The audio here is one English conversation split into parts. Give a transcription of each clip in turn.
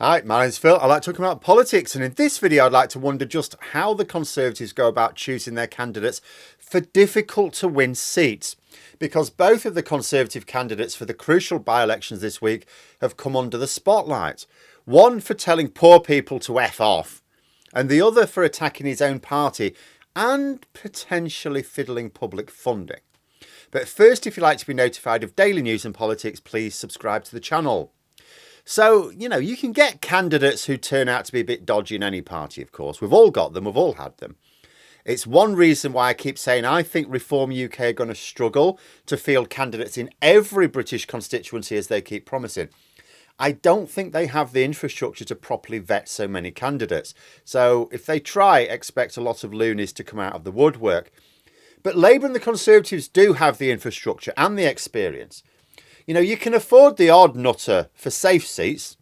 Hi, my name's Phil. I like talking about politics, and in this video I'd like to wonder just how the Conservatives go about choosing their candidates for difficult to win seats. Because both of the Conservative candidates for the crucial by-elections this week have come under the spotlight. One for telling poor people to F off, and the other for attacking his own party and potentially fiddling public funding. But first, if you'd like to be notified of daily news and politics, please subscribe to the channel. So, you can get candidates who turn out to be a bit dodgy in any party, of course. We've all got them. We've all had them. It's one reason why I keep saying I think Reform UK are going to struggle to field candidates in every British constituency as they keep promising. I don't think they have the infrastructure to properly vet so many candidates. So if they try, expect a lot of loonies to come out of the woodwork. But Labour and the Conservatives do have the infrastructure and the experience. You can afford the odd nutter for safe seats.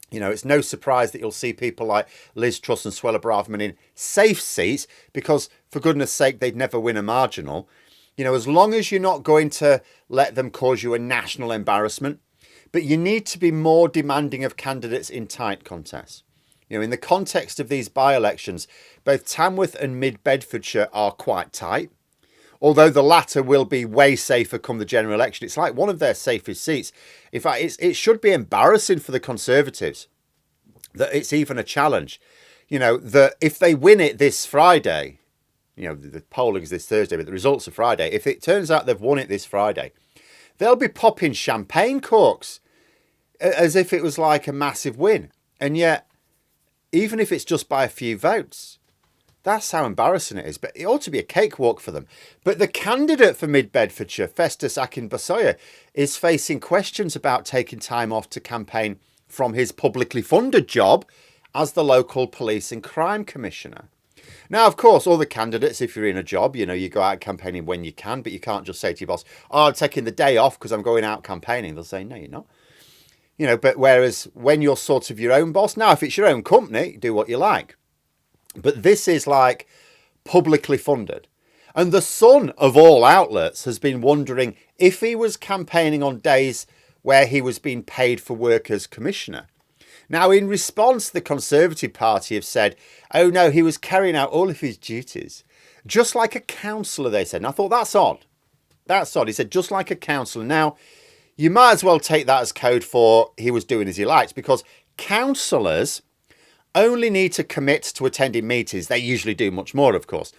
It's no surprise that you'll see people like Liz Truss and Suella Braverman in safe seats because, for goodness sake, they'd never win a marginal. As long as you're not going to let them cause you a national embarrassment. But you need to be more demanding of candidates in tight contests. In the context of these by-elections, both Tamworth and Mid-Bedfordshire are quite tight. Although the latter will be way safer come the general election. It's like one of their safest seats. In fact, it should be embarrassing for the Conservatives that it's even a challenge. That if they win it this Friday, the polling is this Thursday, but the results are Friday. If it turns out they've won it this Friday, they'll be popping champagne corks as if it was like a massive win. And yet, even if it's just by a few votes, that's how embarrassing it is. But it ought to be a cakewalk for them. But the candidate for Mid-Bedfordshire, Festus Akinbasoye, is facing questions about taking time off to campaign from his publicly funded job as the local police and crime commissioner. Now, of course, all the candidates, if you're in a job, you go out campaigning when you can, but you can't just say to your boss, oh, I'm taking the day off because I'm going out campaigning. They'll say, no, you're not. But whereas when you're sort of your own boss, now, if it's your own company, do what you like. But this is like publicly funded. And the son of all outlets has been wondering if he was campaigning on days where he was being paid for work as commissioner. Now, in response, the Conservative Party have said, oh no, he was carrying out all of his duties. Just like a councillor, they said. And I thought, that's odd. That's odd. He said, just like a councillor. Now, you might as well take that as code for he was doing as he liked, because councillors only need to commit to attending meetings. They usually do much more, of course.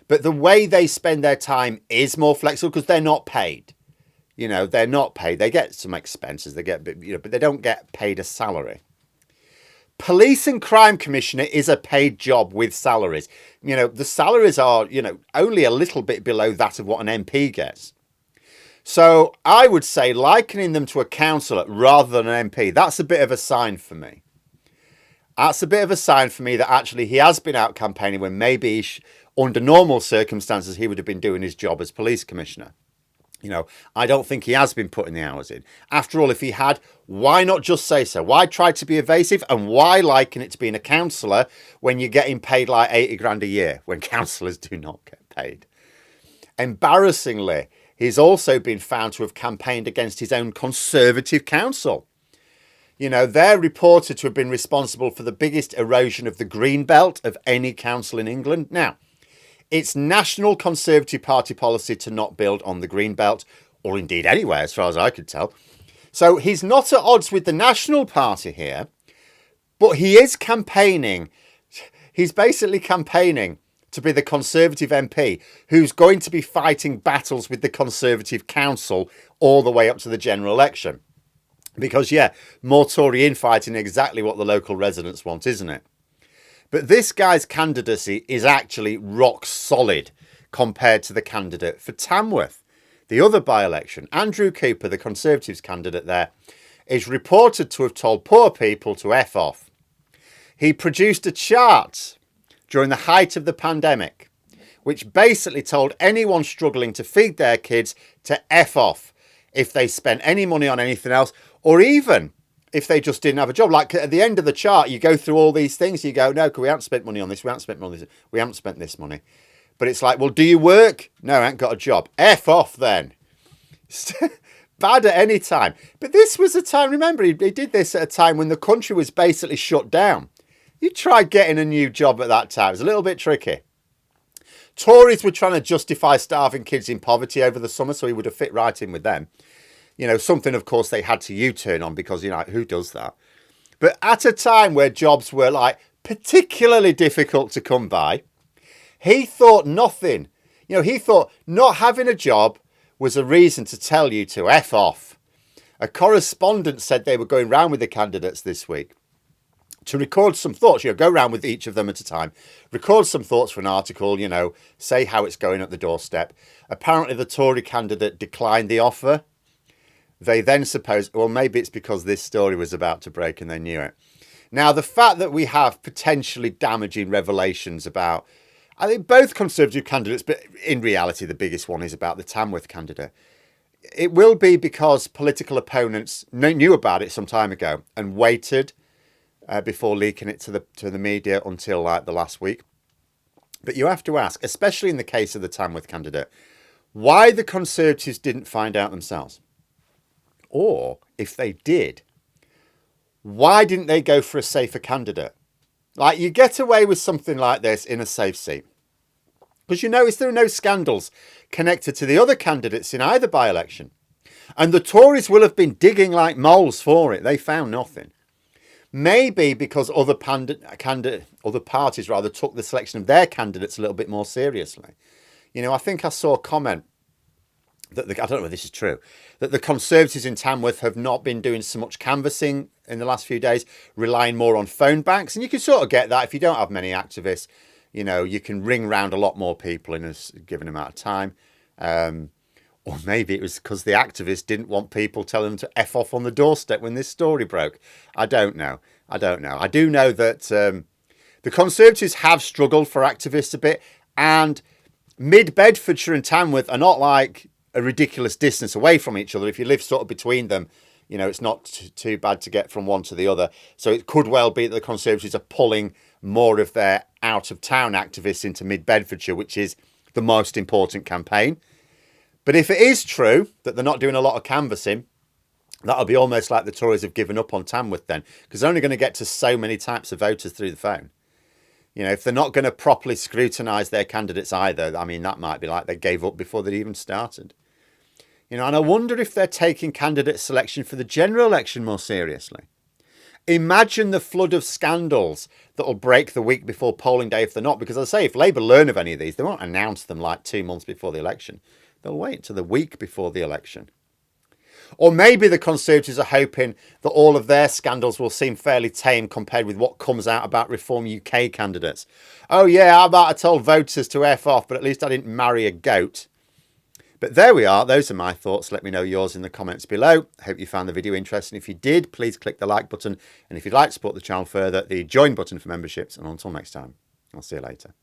But the way they spend their time is more flexible because they're not paid. They're not paid. They get some expenses. They get, but they don't get paid a salary. Police and Crime Commissioner is a paid job with salaries. The salaries are, only a little bit below that of what an MP gets. So I would say likening them to a councillor rather than an MP, that's a bit of a sign for me. That's a bit of a sign for me that actually he has been out campaigning when maybe under normal circumstances he would have been doing his job as police commissioner. I don't think he has been putting the hours in. After all, if he had, why not just say so? Why try to be evasive? And why liken it to being a councillor when you're getting paid like 80 grand a year when councillors do not get paid? Embarrassingly, he's also been found to have campaigned against his own Conservative council. They're reported to have been responsible for the biggest erosion of the green belt of any council in England. Now, it's National Conservative Party policy to not build on the green belt, or indeed anywhere, as far as I could tell. So he's not at odds with the National Party here, but he is campaigning. He's basically campaigning to be the Conservative MP who's going to be fighting battles with the Conservative Council all the way up to the general election. Because, more Tory infighting, exactly what the local residents want, isn't it? But this guy's candidacy is actually rock solid compared to the candidate for Tamworth. The other by-election, Andrew Cooper, the Conservatives candidate there, is reported to have told poor people to F off. He produced a chart during the height of the pandemic, which basically told anyone struggling to feed their kids to F off if they spent any money on anything else, or even if they just didn't have a job. Like at the end of the chart, you go through all these things. You go, no, we haven't spent money on this. We haven't spent money on this. We haven't spent this money. But it's like, well, do you work? No, I haven't got a job. F off then. bad at any time. But this was a time, remember, he did this at a time when the country was basically shut down. You tried getting a new job at that time. It was a little bit tricky. Tories were trying to justify starving kids in poverty over the summer, so he would have fit right in with them. You know, something, of course, they had to U-turn on because, you know, who does that? But at a time where jobs were, like, particularly difficult to come by, he thought nothing. You know, he thought not having a job was a reason to tell you to F off. A correspondent said they were going round with the candidates this week to record some thoughts, you know, go round with each of them at a time, record some thoughts for an article, you know, say how it's going at the doorstep. Apparently the Tory candidate declined the offer. They then supposed, well, maybe it's because this story was about to break and they knew it. Now, the fact that we have potentially damaging revelations about, I think, both Conservative candidates, but in reality, the biggest one is about the Tamworth candidate. It will be because political opponents knew about it some time ago and waited before leaking it to the media until like the last week. But you have to ask, especially in the case of the Tamworth candidate, why the Conservatives didn't find out themselves. Or if they did, why didn't they go for a safer candidate? Like, you get away with something like this in a safe seat. Because you notice there are no scandals connected to the other candidates in either by-election. And the Tories will have been digging like moles for it. They found nothing. Maybe because other parties took the selection of their candidates a little bit more seriously. You know, I think I saw a comment that, I don't know if this is true, that the Conservatives in Tamworth have not been doing so much canvassing in the last few days, relying more on phone banks. And you can sort of get that if you don't have many activists. You know, you can ring round a lot more people in a given amount of time. Or maybe it was because the activists didn't want people telling them to F off on the doorstep when this story broke. I don't know. I do know that the Conservatives have struggled for activists a bit. And Mid-Bedfordshire and Tamworth are not like a ridiculous distance away from each other. If you live sort of between them, you know, it's not too bad to get from one to the other. So it could well be that the Conservatives are pulling more of their out-of-town activists into Mid-Bedfordshire, which is the most important campaign. But if it is true that they're not doing a lot of canvassing, that'll be almost like the Tories have given up on Tamworth then, because they're only going to get to so many types of voters through the phone. You know, if they're not going to properly scrutinise their candidates either, I mean, that might be like they gave up before they even started. You know, and I wonder if they're taking candidate selection for the general election more seriously. Imagine the flood of scandals that will break the week before polling day if they're not. Because as I say, if Labour learn of any of these, they won't announce them like 2 months before the election. They'll wait to the week before the election. Or maybe the Conservatives are hoping that all of their scandals will seem fairly tame compared with what comes out about Reform UK candidates. Oh yeah, I might have told voters to F off, but at least I didn't marry a goat. But there we are. Those are my thoughts. Let me know yours in the comments below. Hope you found the video interesting. If you did, please click the like button. And if you'd like to support the channel further, the join button for memberships. And until next time, I'll see you later.